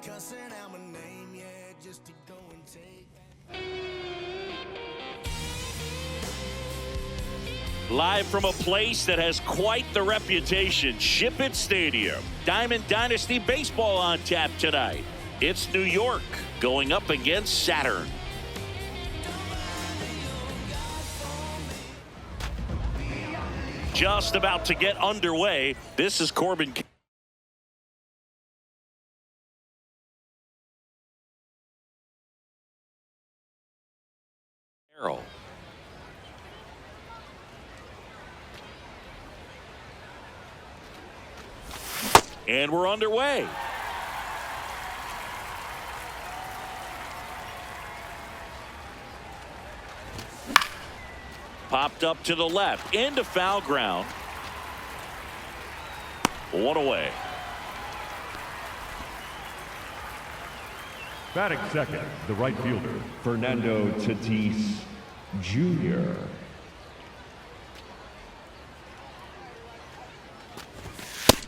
cussing out my name, yeah, just to go and take. Live from a place that has quite the reputation, Ship It Stadium. Diamond Dynasty Baseball on tap tonight. It's New York going up against Saturn. Just about to get underway. This is Corbin Carroll. And we're underway. Popped up to the left, into foul ground. One away. Batting second, the right fielder, Fernando Tatis Jr.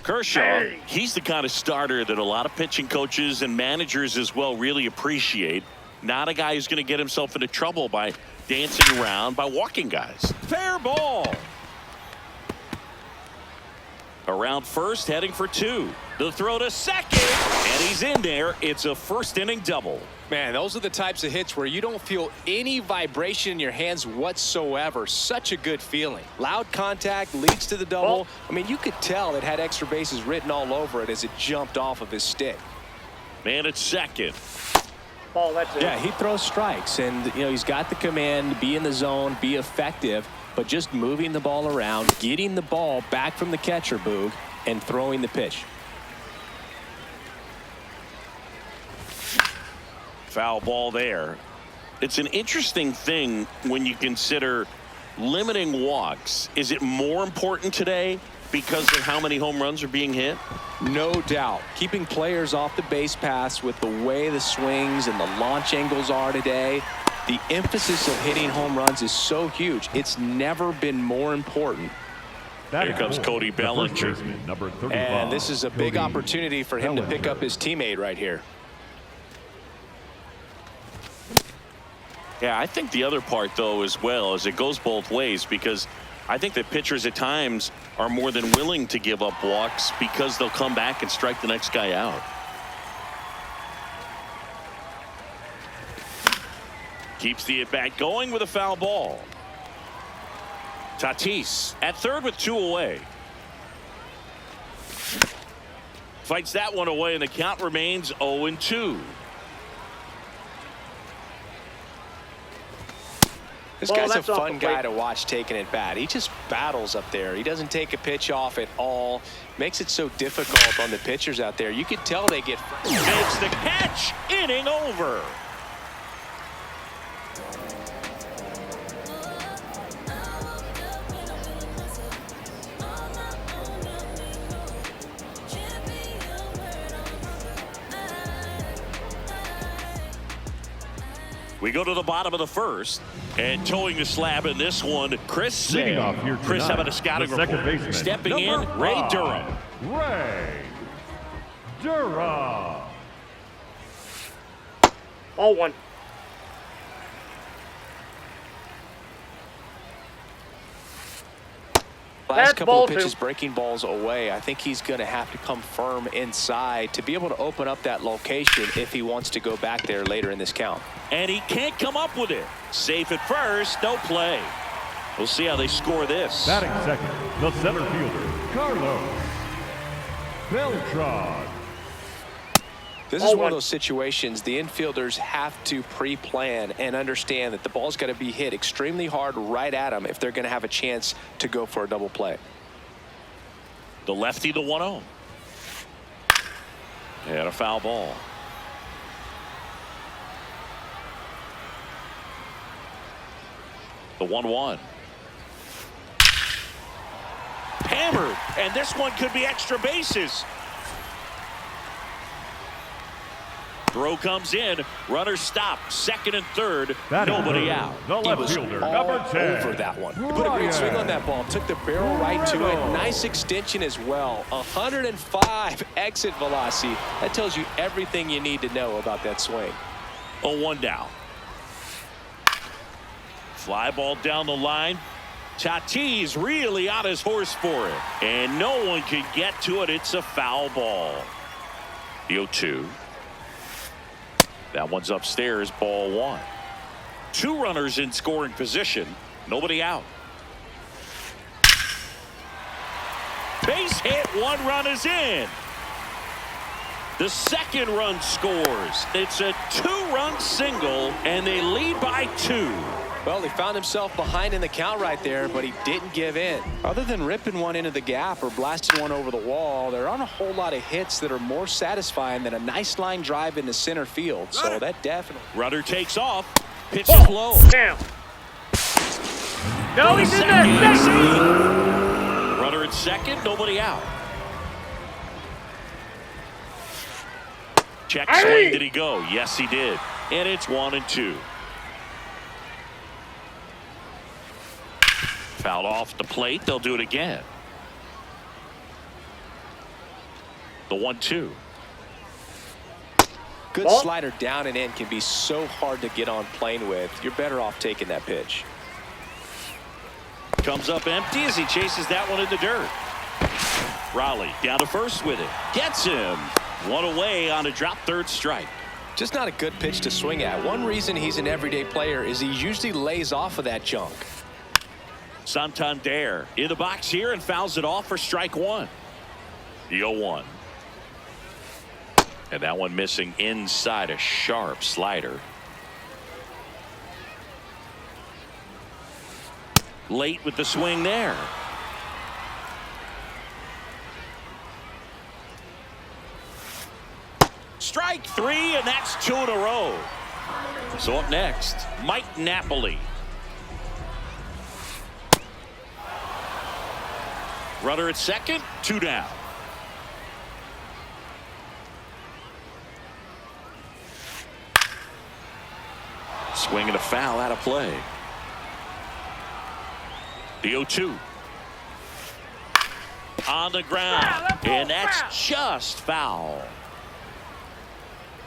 Kershaw, he's the kind of starter that a lot of pitching coaches and managers as well really appreciate. Not a guy who's going to get himself into trouble by dancing around, by walking guys. Fair ball. Around first, heading for two. The throw to second, and he's in there. It's a first inning double. Man, those are the types of hits where you don't feel any vibration in your hands whatsoever. Such a good feeling. Loud contact leads to the double. I mean, you could tell it had extra bases written all over it as it jumped off of his stick. Man at second. That's it. Yeah, he throws strikes, and he's got the command, be in the zone, be effective, but just moving the ball around, getting the ball back from the catcher, Boog, and throwing the pitch. Foul ball there. It's an interesting thing when you consider limiting walks. Is it more important today because of how many home runs are being hit? No doubt. Keeping players off the base paths with the way the swings and the launch angles are today, the emphasis of hitting home runs is so huge. It's never been more important. Here comes Cody Bellinger. Number 35, and this is a big Cody opportunity for him to pick up his teammate right here. Yeah, I think the other part, though, as well, is it goes both ways, because I think that pitchers at times are more than willing to give up walks because they'll come back and strike the next guy out. Keeps the at-bat going with a foul ball. Tatis at third with two away. Fights that one away, and the count remains 0-2. This guy's a fun guy to watch taking at bat. He just battles up there. He doesn't take a pitch off at all. Makes it so difficult on the pitchers out there. You could tell they get. Makes the catch. Inning over. We go to the bottom of the first, and towing the slab in this one, Chris Sale. Off here Chris tonight, having a scouting the second report. baseman, Stepping in, number Ray 5, Durham. Ray Durham. Ball one. Last couple ball of pitches two. breaking balls away. I think he's going to have to come firm inside to be able to open up that location if he wants to go back there later in this count. And he can't come up with it. Safe at first, no play. We'll see how they score this. Batting second, the center fielder, Carlos Beltran. This is one of those situations the infielders have to pre-plan and understand that the ball's got to be hit extremely hard right at them if they're going to have a chance to go for a double play. The lefty, the 1-0. And a foul ball. The 1-1. Hammered, and this one could be extra bases. Throw comes in. Runner stopped. Second and third. Nobody out. The He left was fielder, all number 10. over that one. He put a great swing on that ball. Took the barrel right to it. Nice extension as well. 105 exit velocity. That tells you everything you need to know about that swing. 0-1 down. Fly ball down the line. Tatis really on his horse for it. And no one can get to it. It's a foul ball. The 0-2. That one's upstairs, ball 1. 2 runners in scoring position. Nobody out. Base hit, 1 run is in. The second run scores. It's a 2-run single, and they lead by 2. Well, he found himself behind in the count right there, but he didn't give in. Other than ripping one into the gap or blasting one over the wall, there aren't a whole lot of hits that are more satisfying than a nice line drive into center field. So that definitely. Runner takes off. Pitch is low. Damn. No, he's in there. Runner at second. Nobody out. Check swing. Did he go? Yes, he did. And it's 1-2. Fouled off the plate. They'll do it again. The 1-2. Good slider down and in can be so hard to get on plane with. You're better off taking that pitch. Comes up empty as he chases that one in the dirt. Raleigh down to first with it. Gets him. 1 away on a drop third strike. Just not a good pitch to swing at. One reason he's an everyday player is he usually lays off of that junk. Santander in the box here and fouls it off for strike 1. The 0-1. And that one missing inside, a sharp slider. Late with the swing there. Strike 3, and that's 2 in a row. So up next, Mike Napoli. Runner at second, 2 down. Swing and a foul out of play. The 0-2. On the ground, and that's just foul.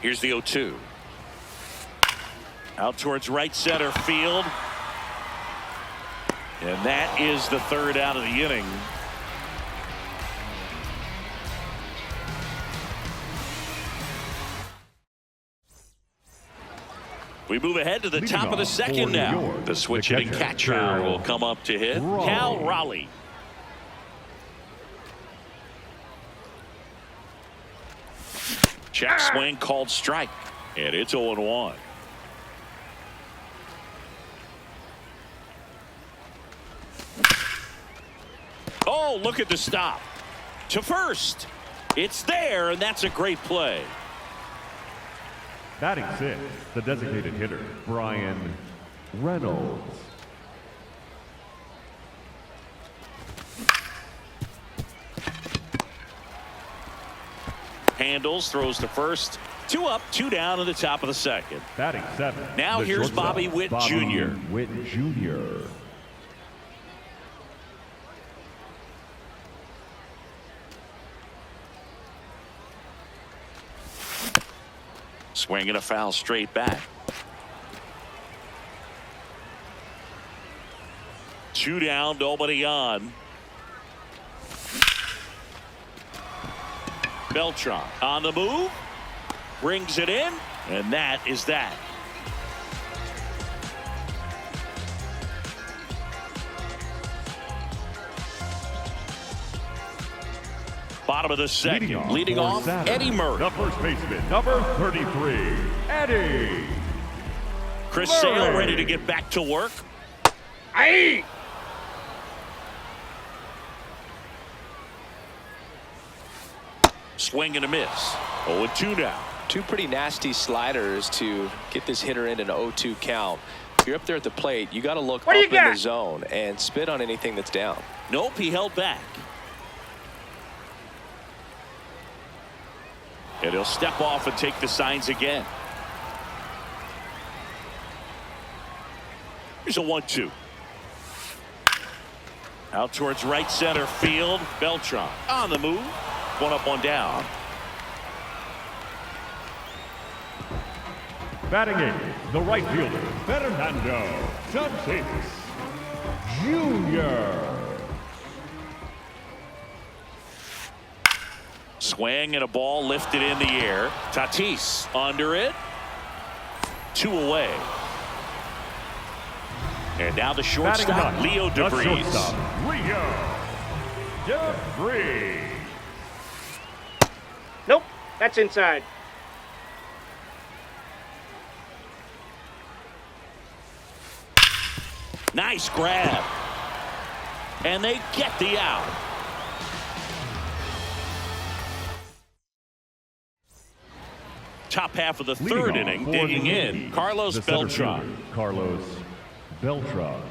Here's the 0-2. Out towards right center field. And that is the 3rd out of the inning. We move ahead to the top of the second now. The switch hitting catcher will come up to hit. Cal Raleigh. Check swing called strike. And it's 0-1. Oh, look at the stop. To first. It's there, and that's a great play. Batting 6, the designated hitter, Brian Reynolds. Handles, throws to first. 2 up, 2 down in the top of the second. Batting 7. Now here's Bobby Witt Jr. Witt Jr. Swinging a foul straight back. 2 down, nobody on. Beltran on the move. Brings it in, and that is that. Bottom of the second. Leading off Saturday, Eddie Murray. The first baseman, number 33, Eddie Chris Murray. Sale ready to get back to work. Aye. Swing and a miss. 0-2 now. 2 pretty nasty sliders to get this hitter in an 0-2 count. If you're up there at the plate, you got to look up in the zone and spit on anything that's down. Nope, he held back. And he'll step off and take the signs again. Here's a 1-2. Out towards right center field. Beltran on the move. One up, one down. Batting eighth, the right fielder, Fernando Tatis Jr. Swing and a ball lifted in the air. Tatis under it. 2 away. And now the shortstop, Leo DeVries. Leo DeVries. Nope, that's inside. Nice grab. And they get the out. Top half of the third inning, digging in, Carlos Beltran. Carlos Beltran.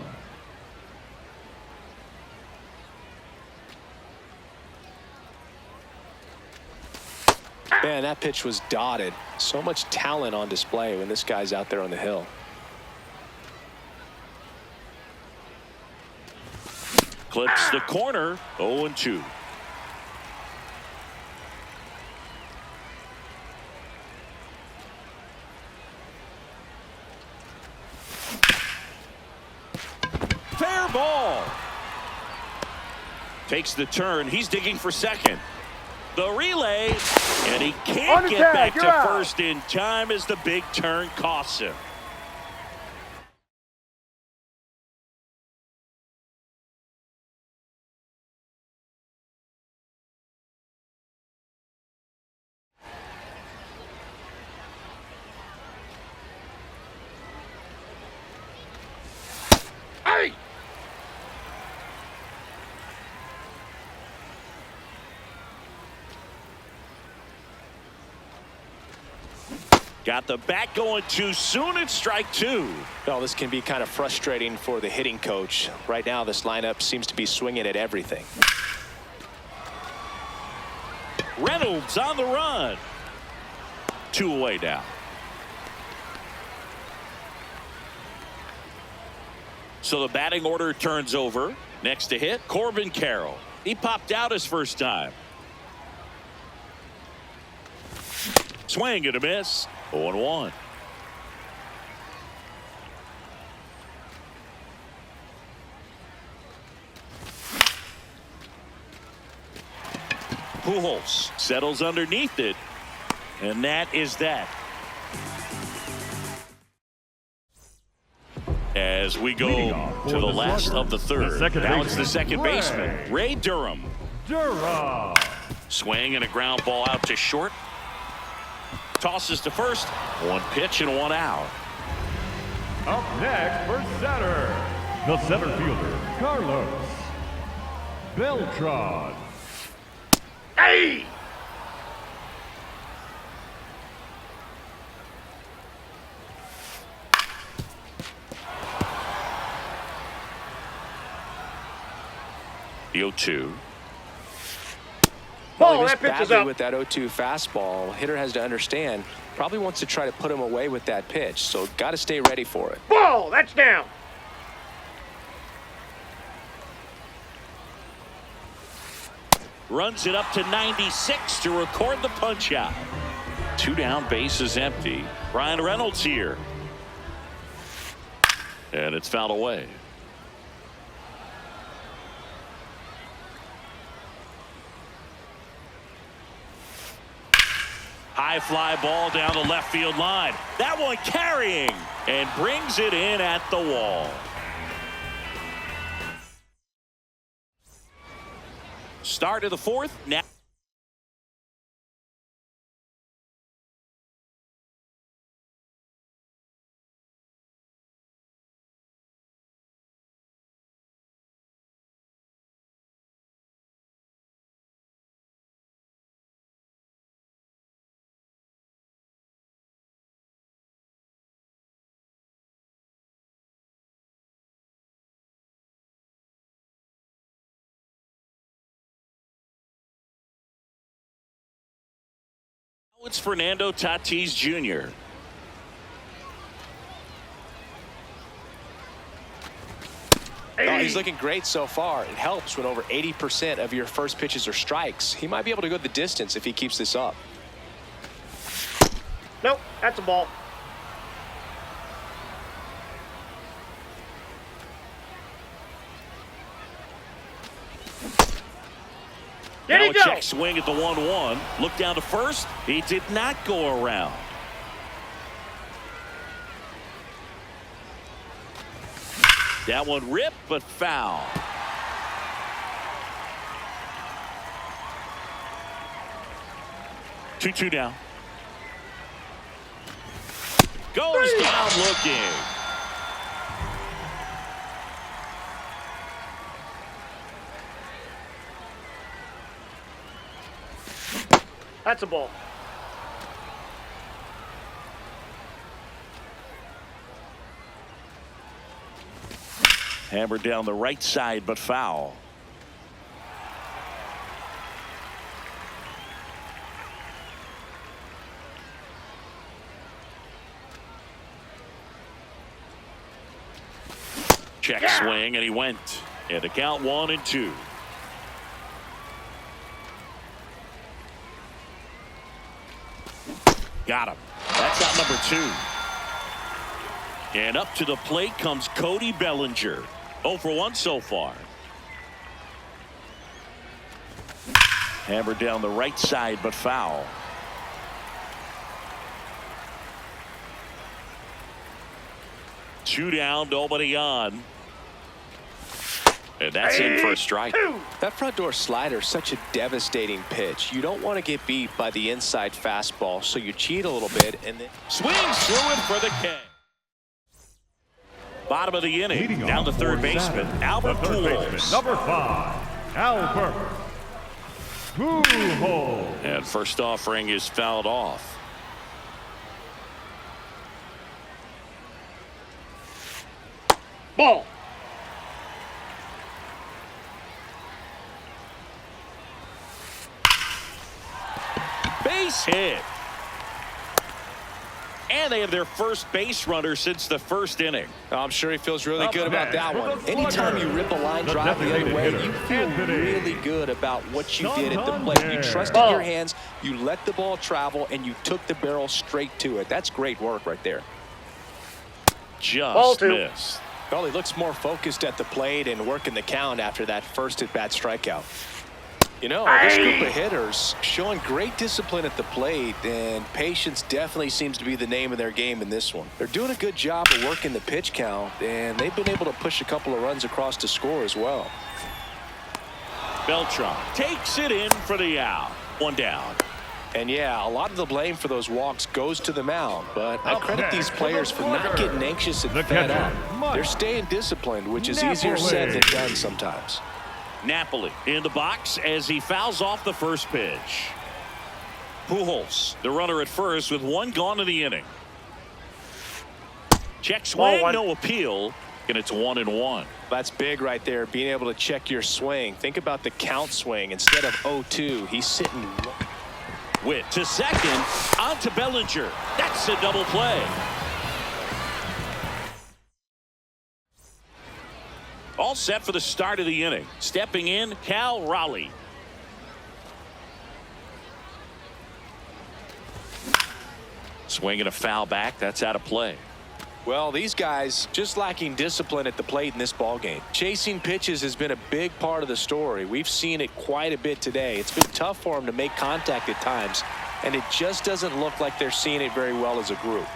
Man, that pitch was dotted. So much talent on display when this guy's out there on the hill. Clips the corner, 0-2. Fair ball. Takes the turn. He's digging for second. The relay, and he can't get back to first in time as the big turn costs him. Hey! Got the bat going too soon. It's strike 2. Well, this can be kind of frustrating for the hitting coach. Right now, this lineup seems to be swinging at everything. Reynolds on the run. 2 away now. So the batting order turns over. Next to hit, Corbin Carroll. He popped out his first time. Swing and a miss. 0-1. Pujols settles underneath it, and that is that. As we go to the last of the third. Now it's the second baseman, Ray Durham. Swing and a ground ball out to short. Tosses to first. 1 pitch and 1 out. Up next for center, the center fielder, Carlos Beltran. Hey! The 0-2. Ball, Well, that pitch is badly up. with that 0-2 fastball. Hitter has to understand, probably wants to try to put him away with that pitch, so got to stay ready for it. Ball, that's down. Runs it up to 96 to record the punch out. 2 down, base is empty. Ryan Reynolds here. And it's fouled away. High fly ball down the left field line. That one carrying and brings it in at the wall. Start of the fourth. Now It's Fernando Tatis Jr. Oh, he's looking great so far. It helps when over 80% of your first pitches are strikes. He might be able to go the distance if he keeps this up. Nope, that's a ball. There Now you a go. check swing at the 1-1. Look down to first. He did not go around. That one ripped, but foul. Two down. Goes down looking. That's a ball. Hammered down the right side, but foul. Check swing, and he went. And the count 1-2. Got him. That's out number 2. And up to the plate comes Cody Bellinger. 0 for 1 so far. Hammered down the right side, but foul. Two down, nobody on. And that's in for a strike. That front door slider is such a devastating pitch. You don't want to get beat by the inside fastball, so you cheat a little bit and then Swings through it for the K. Bottom of the inning, Leading down off to third for baseman, Saturday, Albert the third baseman, Pujols. number 5, Albert Pujols. And first offering is fouled off. Ball. Base hit. And they have their first base runner since the first inning. I'm sure he feels really Up good about next that for one. the Anytime you slugger, rip a line the drive the other way, designated you hitter, feel Anthony really good about what you did at the plate. You trusted Ball. your hands, you let the ball travel, and you took the barrel straight to it. That's great work right there. Ball Just two. missed. Well, he looks more focused at the plate and working the count after that first at-bat strikeout. You know, this group of hitters showing great discipline at the plate, and patience definitely seems to be the name of their game in this one. They're doing a good job of working the pitch count, and they've been able to push a couple of runs across to score as well. Beltran takes it in for the out. One down. And yeah, a lot of the blame for those walks goes to the mound, but I Up credit these next for players the for not slugger, getting anxious and the fed catcher, up. Mike They're staying disciplined, which is easier said than done sometimes. Napoli in the box as he fouls off the first pitch. Pujols, the runner at first with one gone in the inning. Check swing, Ball one. no appeal, and it's 1-1. That's big right there, being able to check your swing. Think about the count swing. Instead of 0-2, he's sitting. Witt to second, on to Bellinger. That's a double play. All set for the start of the inning. Stepping in, Cal Raleigh. Swinging a foul back. That's out of play. Well, these guys just lacking discipline at the plate in this ballgame. Chasing pitches has been a big part of the story. We've seen it quite a bit today. It's been tough for them to make contact at times, and it just doesn't look like they're seeing it very well as a group.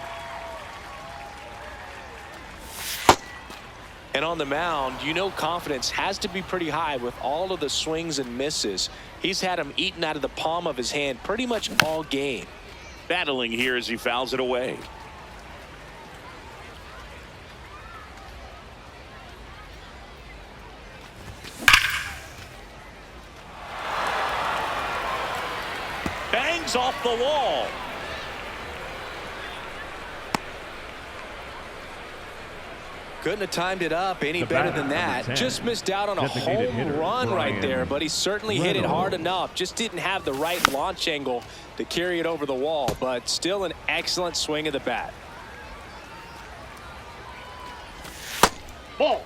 And on the mound, you know confidence has to be pretty high with all of the swings and misses. He's had them eaten out of the palm of his hand pretty much all game. Battling here as he fouls it away. Bangs off the wall. Couldn't have timed it up any better than that. 10, just missed out on a home run right there, but he certainly hit it hard enough. Just didn't have the right launch angle to carry it over the wall, but still an excellent swing of the bat. Ball.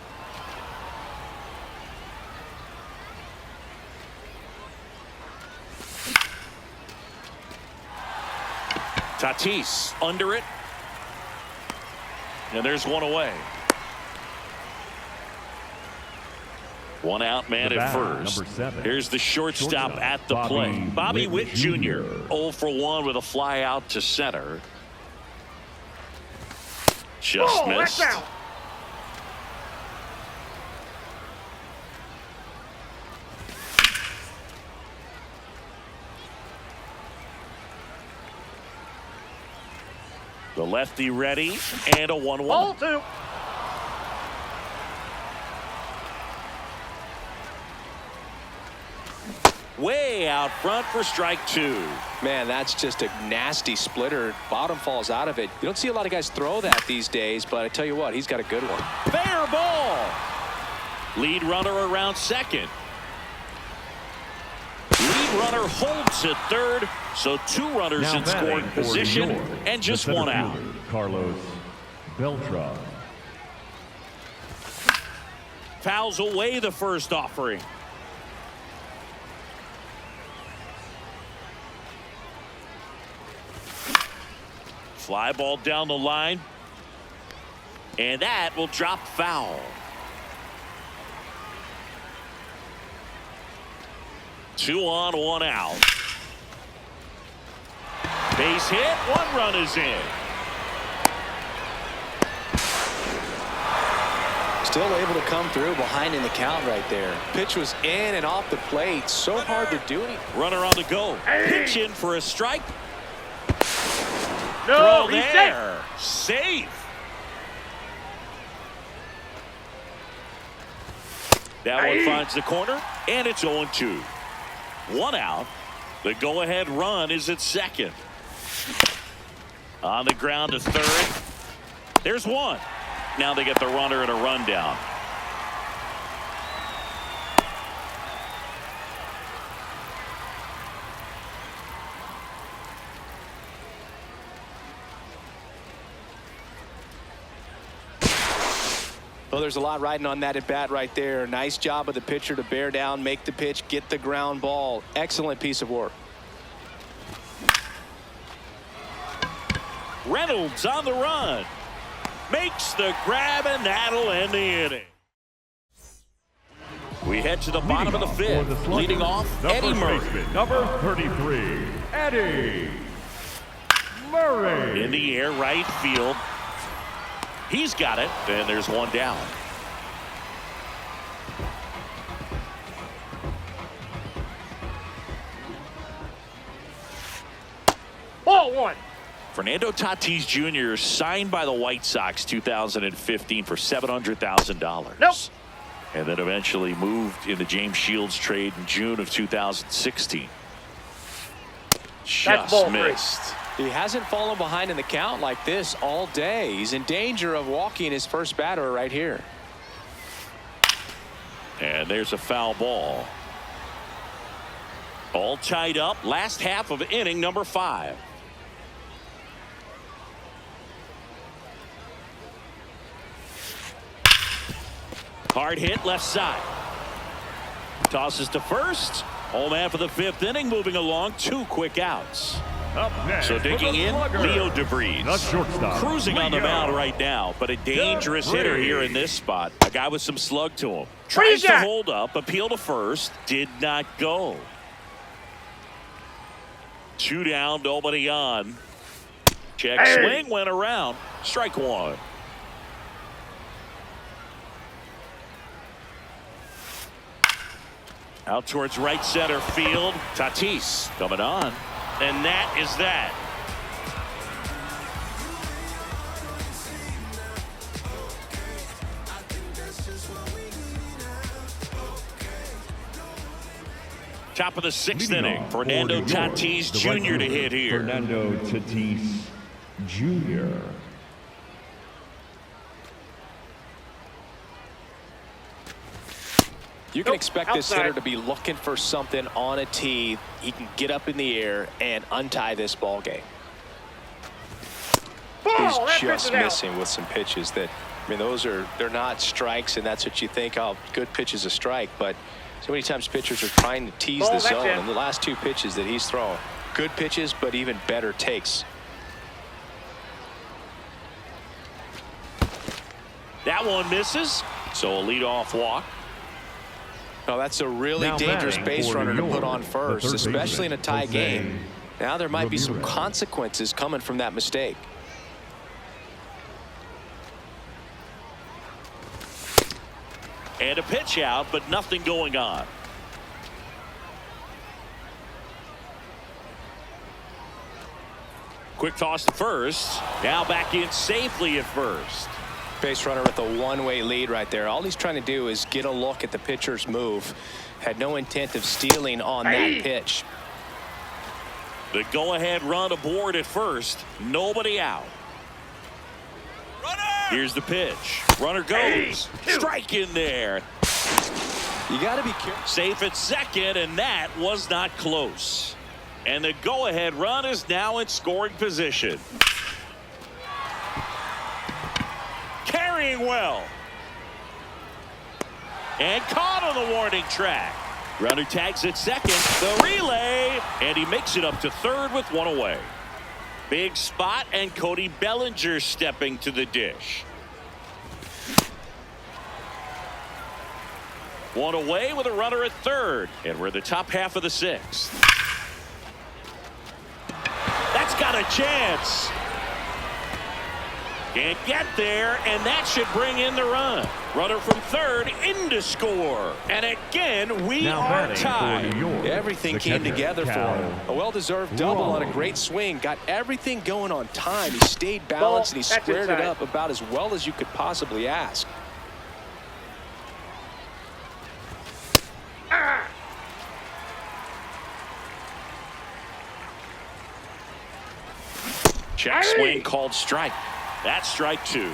Tatis under it. And there's one away. One out, man at first. Here's the shortstop at the plate. Bobby Witt Jr. 0 for 1 with a fly out to center. Just missed. That's out. The lefty ready, and a 1-1. Ball 2. Way out front for strike 2. Man, that's just a nasty splitter. Bottom falls out of it. You don't see a lot of guys throw that these days, but I tell you what, he's got a good one. Fair ball. Lead runner around second. Lead runner holds at third, so 2 runners Now in scoring position and just 1 out. Carlos Beltran. Fouls away the first offering. Fly ball down the line, and that will drop foul. 2 on, 1 out. Base hit, 1 run is in. Still able to come through behind in the count right there. Pitch was in and off the plate. So hard to do anything. Runner on the go. Pitch in for a strike. No, Throw he's there. Safe. That one finds the corner, and it's 0-2. 1 out. The go-ahead run is at second. On the ground to third. There's 1. Now they get the runner and a rundown. Well, there's a lot riding on that at bat right there. Nice job of the pitcher to bear down, make the pitch, get the ground ball. Excellent piece of work. Reynolds on the run. Makes the grab, and that'll end the inning. We head to the bottom of the 5th. Leading off, Eddie Murray. Number 33, Eddie Murray. In the air, right field. He's got it, and there's 1 down. Ball 1. Fernando Tatis Jr. signed by the White Sox 2015 for $700,000. Nope. And then eventually moved in the James Shields trade in June of 2016. That's ball 3. Missed. He hasn't fallen behind in the count like this all day. He's in danger of walking his first batter right here. And there's a foul ball. All tied up. Last half of inning number 5. Hard hit left side. Tosses to first. Home half of the 5th inning moving along. 2 quick outs. Up next, So digging in, Leo DeVries. the shortstop, Cruising on the mound right now, but a dangerous hitter here in this spot. A guy with some slug to him. Tries to hold up, appeal to first, did not go. 2 down, nobody on. Check swing, went around. Strike 1. Out towards right center field. Tatis coming on. And that is that. Top of the 6th inning. Fernando Tatis Jr. to hit here. Fernando Tatis Jr. You can expect this outside. hitter to be looking for something on a tee. He can get up in the air and untie this ball game. He's That pitch just is out. missing with some pitches that, I mean, they're not strikes, and that's what you think, oh, good pitch is a strike. But so many times pitchers are trying to tease Ball, the that's zone. it. And the last two pitches that he's throwing, good pitches, but even better takes. That one misses, so a leadoff walk. Now that's a really Now dangerous batting base for runner New to put York, on the first, third especially in a baseman, tie game. Now there might be some Ramirez. consequences coming from that mistake. And a pitch out, but nothing going on. Quick toss to first. Now back in safely at first. Base runner with a one-way lead right there. All he's trying to do is get a look at the pitcher's move. Had no intent of stealing on that pitch. The go-ahead run aboard at first. Nobody out. Here's the pitch. Runner goes. Strike in there. You got to be careful. Safe at second, and that was not close. And the go-ahead run is now in scoring position. Carrying well. And caught on the warning track. Runner tags at second. The relay. And he makes it up to third with one away. Big spot, and Cody Bellinger stepping to the dish. One away with a runner at third. And we're the top half of the sixth. That's got a chance. Can't get there, and that should bring in the run. Runner from third in to score. And again, we Now are batting for tied. New York, Everything the came catcher, together for Cal him. A well-deserved double on a Raleigh. great swing. Got everything going on time. He stayed balanced, and he That's squared it inside. up about as well as you could possibly ask. Check swing called strike. That's strike two.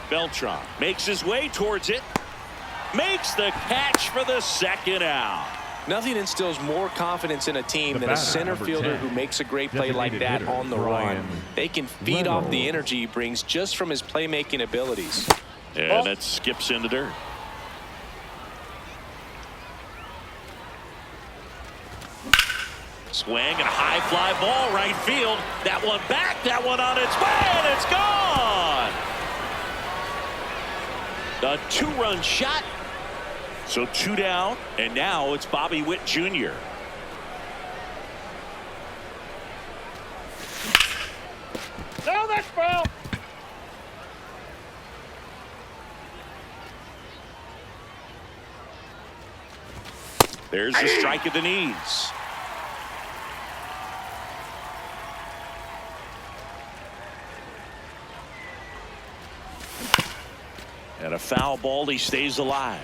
Beltran makes his way towards it. Makes the catch for the second out. Nothing instills more confidence in a team The than a batter, center number fielder 10, who makes a great play like designated that hitter, on the Brian run. They can feed off the Reynolds. energy he brings just from his playmaking abilities. And it skips in the dirt. Swing and a high fly ball right field. That one back, that one on its way, and it's gone. The two-run shot. So two down, and now it's Bobby Witt Jr. No, that's foul. There's the strike at the knees. And a foul ball, he stays alive.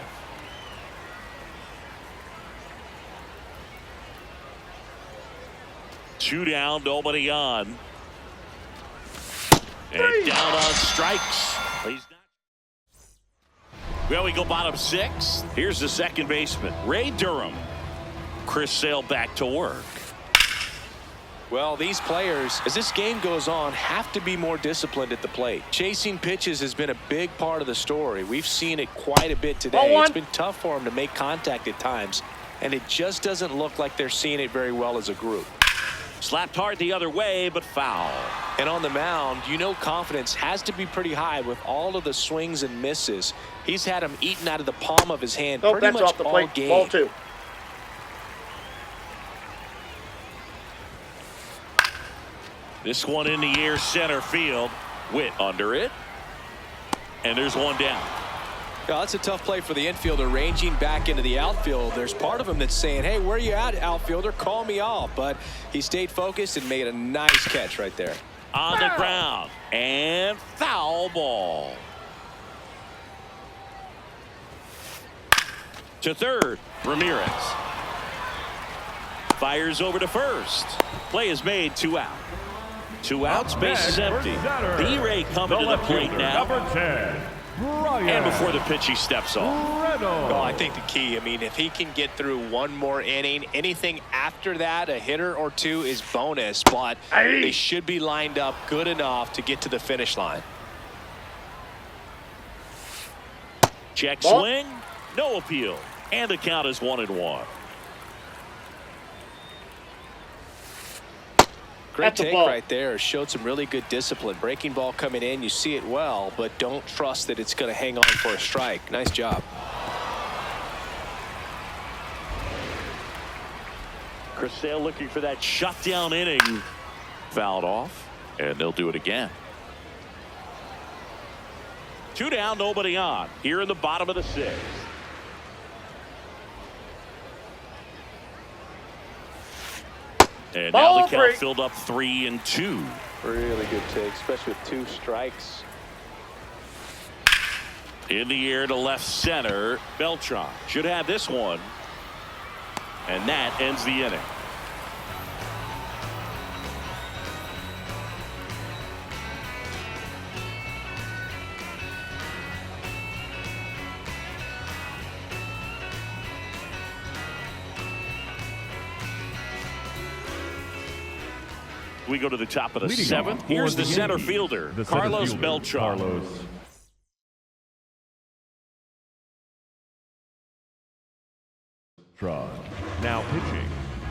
Two down, nobody on. And down on strikes. He's not. Well, we go bottom six. Here's the second baseman, Ray Durham. Chris Sale back to work. Well, these players, as this game goes on, have to be more disciplined at the plate. Chasing pitches has been a big part of the story. We've seen it quite a bit today. It's been tough for them to make contact at times, and it just doesn't look like they're seeing it very well as a group. Slapped hard the other way, but foul. And on the mound, you know confidence has to be pretty high with all of the swings and misses. He's had them eaten out of the palm of his hand pretty That's much off the all plate. game. Ball two. This one in the air, center field. Witt under it. And there's one down. Yeah, that's a tough play for the infielder ranging back into the outfield. There's part of him that's saying, hey, where you at, outfielder? Call me off. But he stayed focused and made a nice catch right there. On the ground. And foul ball. To third, Ramirez. Fires over to first. Play is made, two out. 2 outs, bases empty. B-Ray coming to the plate now. Number 10, Brian. And before the pitch, he steps off. Well, I think the key, I mean, if he can get through one more inning, anything after that, a hitter or two is bonus, but they should be lined up good enough to get to the finish line. Check swing, no appeal, and the count is 1-1. Great take right there. Showed some really good discipline. Breaking ball coming in, you see it well, but don't trust that it's going to hang on for a strike. Nice job. Chris Sale looking for that shutdown inning. Fouled off, and they'll do it again. 2 down, nobody on. Here in the bottom of the 6th. And now the count filled up 3-2. Really good take, especially with 2 strikes. In the air to left center. Beltran should have this one. And that ends the inning. We go to the top of the 7th. Here's the center fielder, Carlos Beltran. Now pitching,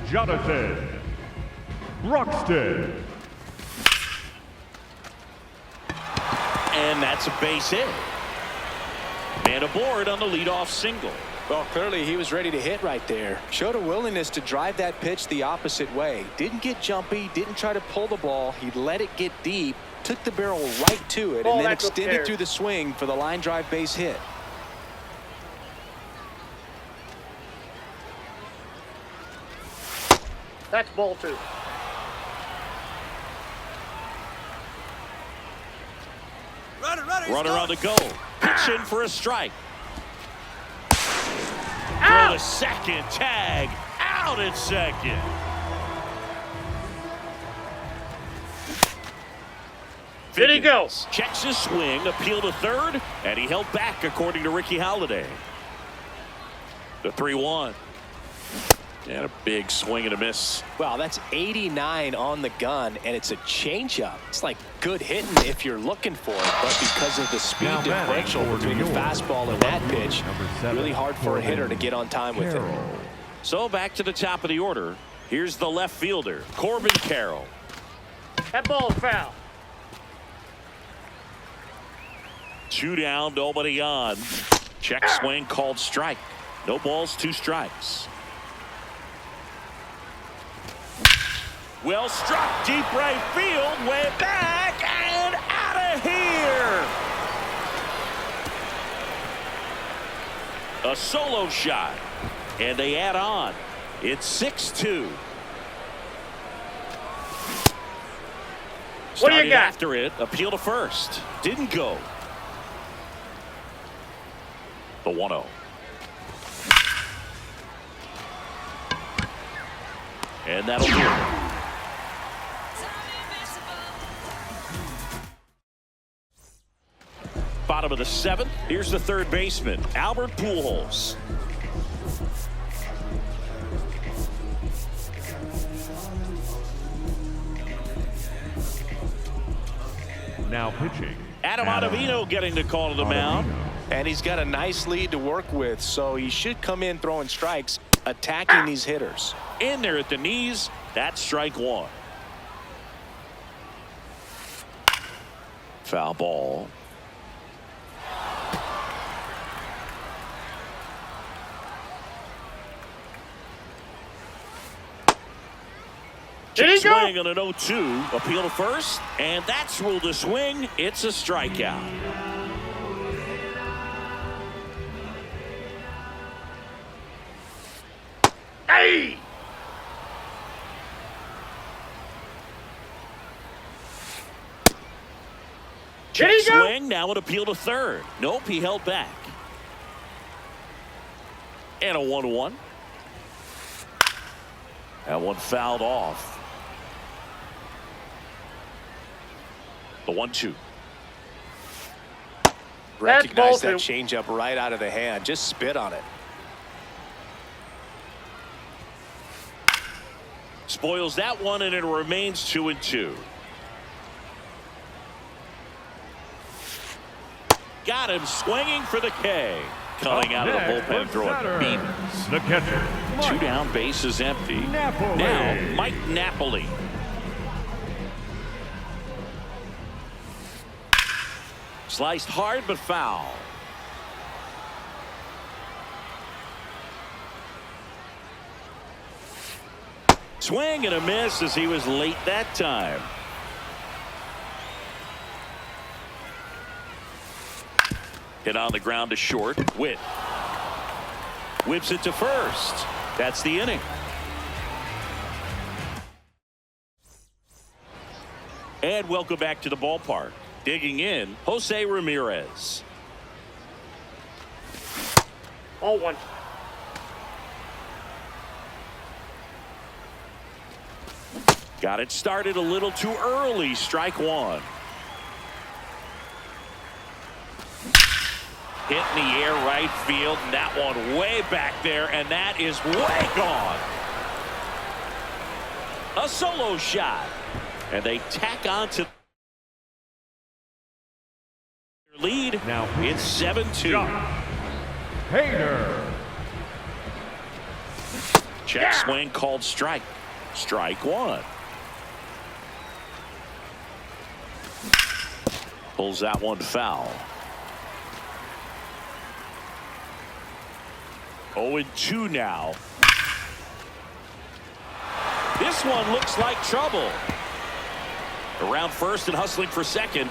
Jonathan Roxton. And that's a base hit. Man aboard on the leadoff single. Well, clearly he was ready to hit right there. Showed a willingness to drive that pitch the opposite way. Didn't get jumpy, didn't try to pull the ball. He let it get deep, took the barrel right to it, and then extended through the swing for the line drive base hit. That's ball 2. Runner on the go. Pitch in for a strike. Throw to second. Tag. Out at second. Did he go? Checks his swing. Appeal to third. And he held back, according to Ricky Halladay. The 3-1. And a big swing and a miss. Wow, that's 89 on the gun, and it's a changeup. It's like good hitting if you're looking for it, but because of the speed differential between the fastball and that pitch, really hard for a hitter to get on time with it. So back to the top of the order. Here's the left fielder, Corbin Carroll. That ball's foul. 2 down, nobody on. Check swing called strike. No balls, 2 strikes. Well struck, deep right field, way back and out of here. A solo shot, and they add on. It's 6-2. What do you got? After it, appeal to first. Didn't go. The 1-0. And that'll do it. Bottom of the 7th. Here's the third baseman, Albert Pujols. Now pitching, Adam Ottavino getting the call to the mound. And he's got a nice lead to work with, so he should come in throwing strikes, attacking these hitters. In there at the knees. That's strike 1. Foul ball. Check swing on an 0-2. Appeal to first, and that's ruled a swing. It's a strikeout. Hey! Check swing, now an appeal to third. Nope, he held back. And a 1-1. That one fouled off. The 1-2. Recognize that ball changeup right out of the hand. Just spit on it. Spoils that one, and it remains 2-2. Got him swinging for the K. Coming out of the bullpen, throwing beat. The catcher, 2 down, bases empty. Napoli. Now Mike Napoli. Sliced hard but foul. Swing and a miss as he was late that time. Hit on the ground to short. Witt whips it to first. That's the inning. And welcome back to the ballpark. Digging in, Jose Ramirez. All 1. Got it started a little too early. Strike 1. Hit in the air right field. And that one way back there. And that is way gone. A solo shot. And they tack on to their lead. Now It's 7-2. Hader. Check swing called strike. Strike 1. Pulls that one foul. 0-2 now. This one looks like trouble. Around first and hustling for second.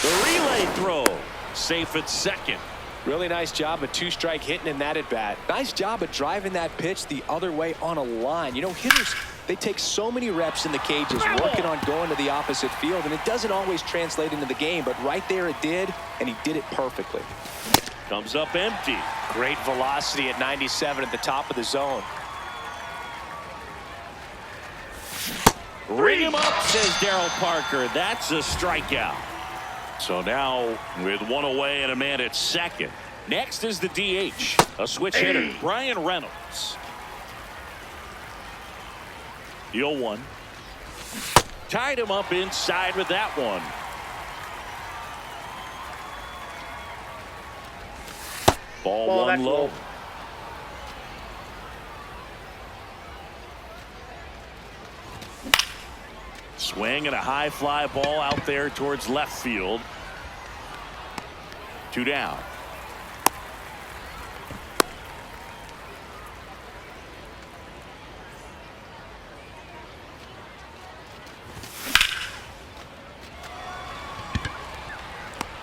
The relay throw. Safe at second. Really nice job of 2-strike hitting in that at bat. Nice job of driving that pitch the other way on a line. You know, hitters, they take so many reps in the cages working on going to the opposite field, and it doesn't always translate into the game, but right there it did, and he did it perfectly. Comes up empty. Great velocity at 97 at the top of the zone. Ring him up, says Darryl Parker. That's a strikeout. So now with 1 away and a man at second. Next is the DH, a switch hitter, Brian Reynolds. The 0-1. Tied him up inside with that one. Ball one low. Swing and a high fly ball out there towards left field. 2 down.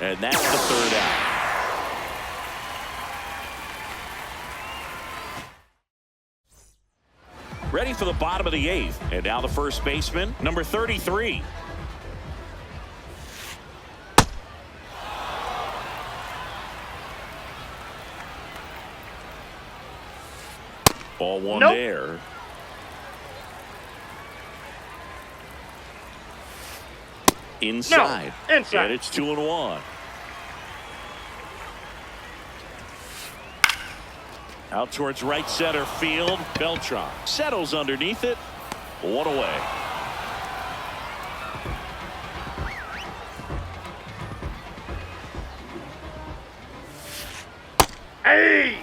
And that's the 3rd out. Ready for the bottom of the 8th. And now the first baseman, number 33. Ball 1 there. Inside. No, inside. And it's 2-1. Out towards right center field. Beltran settles underneath it. 1 away. Hey!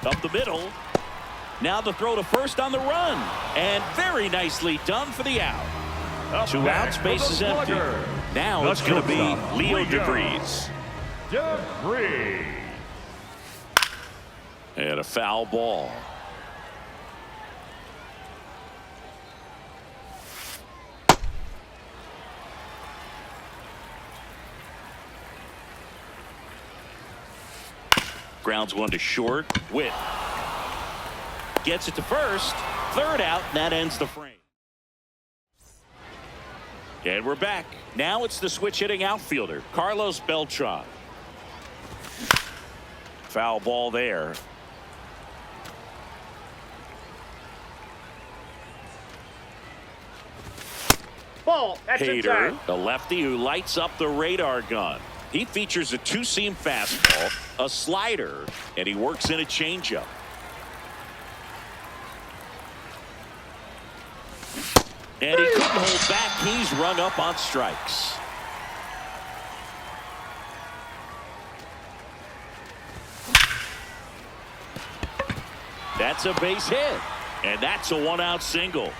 Up the middle. Now the throw to first on the run. And very nicely done for the out. 2 outs, bases empty. Now it's going to be Leo DeVries. And a foul ball. Grounds 1 to short. Witt gets it to first. 3rd out, and that ends the frame. And we're back. Now it's the switch hitting outfielder, Carlos Beltran. Foul ball there. Ball. That's Hader, inside. the lefty who lights up the radar gun. He features a two-seam fastball, a slider, and he works in a changeup. And he couldn't hold back. He's rung up on strikes. That's a base hit. And that's a one-out single.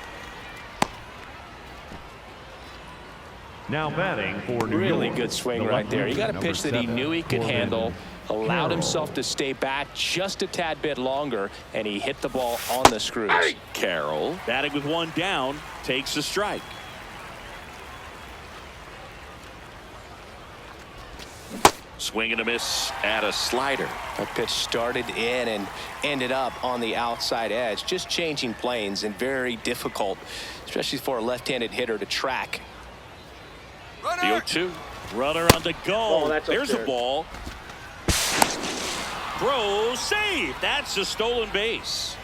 Now batting for New Really York, good swing the right there. He got a left-hander, pitch that he number knew he could 7, handle, allowed Carroll. himself to stay back just a tad bit longer, and he hit the ball on the screws. Carroll, batting with one down, takes a strike. Swing and a miss at a slider. That pitch started in and ended up on the outside edge, just changing planes, and very difficult, especially for a left-handed hitter to track. The 0-2. Runner on the go. Oh, that's There's a upstairs. ball. Throw, save. That's a stolen base.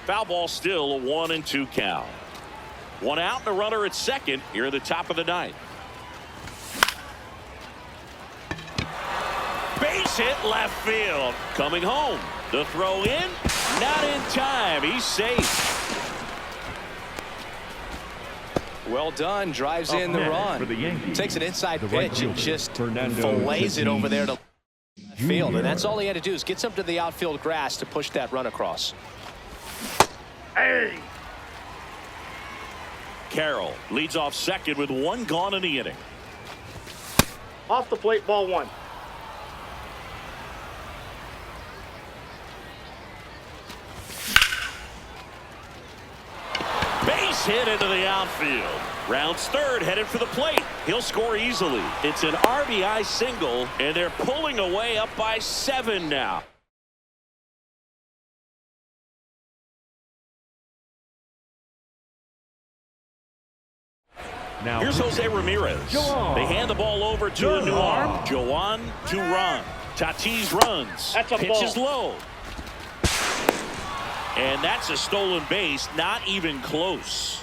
Foul ball, still a 1-2 count. One out and a runner at second here at the top of the ninth. Base hit left field. Coming home. The throw in. Not in time. He's safe. Well done. Drives in the next run. for the Yankees, Takes an inside the right pitch and fielder, just Fernando fillets it over there to Tatis field. Jr. And that's all he had to do is get something to the outfield grass to push that run across. Hey. Carroll leads off second with one gone in the inning. Off the plate, ball 1. Base hit into the outfield. Rounds third, headed for the plate. He'll score easily. It's an RBI single, and they're pulling away up by 7 now. Now Here's Jose Ramirez. Joan. They hand the ball over to a new arm. Joan to run. Tatis runs. That's a Pitch is ball. low. And that's a stolen base. Not even close.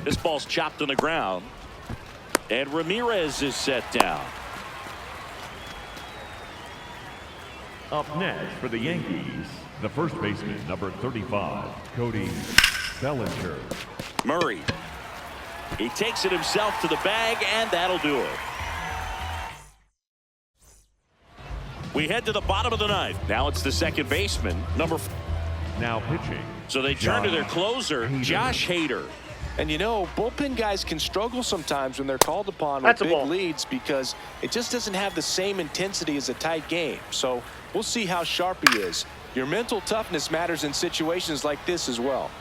This ball's chopped on the ground. And Ramirez is set down. Up next for the Yankees, the first baseman, number 35, Cody Bellinger. Murray. He takes it himself to the bag, and that'll do it. We head to the bottom of the ninth. Now it's the second baseman, number 4. Now pitching. So they turn to their Josh closer, Hader. Josh Hader. And you know, bullpen guys can struggle sometimes when they're called upon with That's a big ball. leads because it just doesn't have the same intensity as a tight game. So we'll see how sharp he is. Your mental toughness matters in situations like this as well.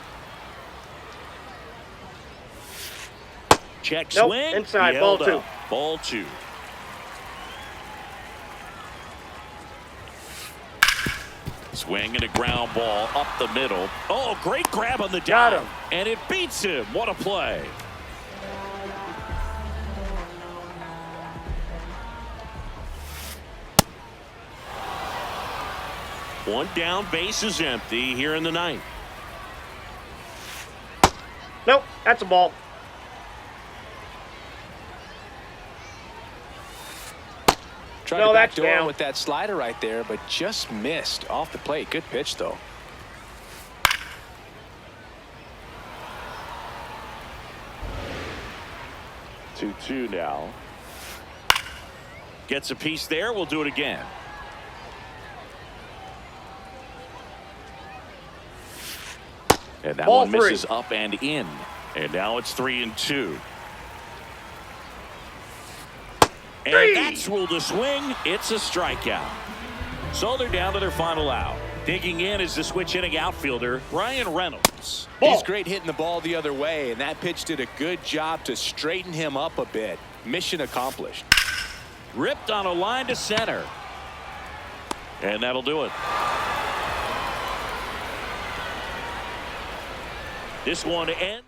Check Nope, swing. inside, He ball held 2. up. Ball 2. Swing and a ground ball up the middle. Oh, great grab on the Got dive. him. And it beats him. What a play. One down, base is empty here in the ninth. Nope, that's a ball. Tried No, to that's backdoor down. with that slider right there, but just missed off the plate. Good pitch, though. Two now. Gets a piece there. We'll do it again. And that Ball one 3. misses up and in. And now it's 3-2. And 3. that's ruled a swing. It's a strikeout. So they're down to their final out. Digging in is the switch hitting outfielder, Brian Reynolds. Ball. He's great hitting the ball the other way, and that pitch did a good job to straighten him up a bit. Mission accomplished. Ripped on a line to center. And that'll do it. This one ends.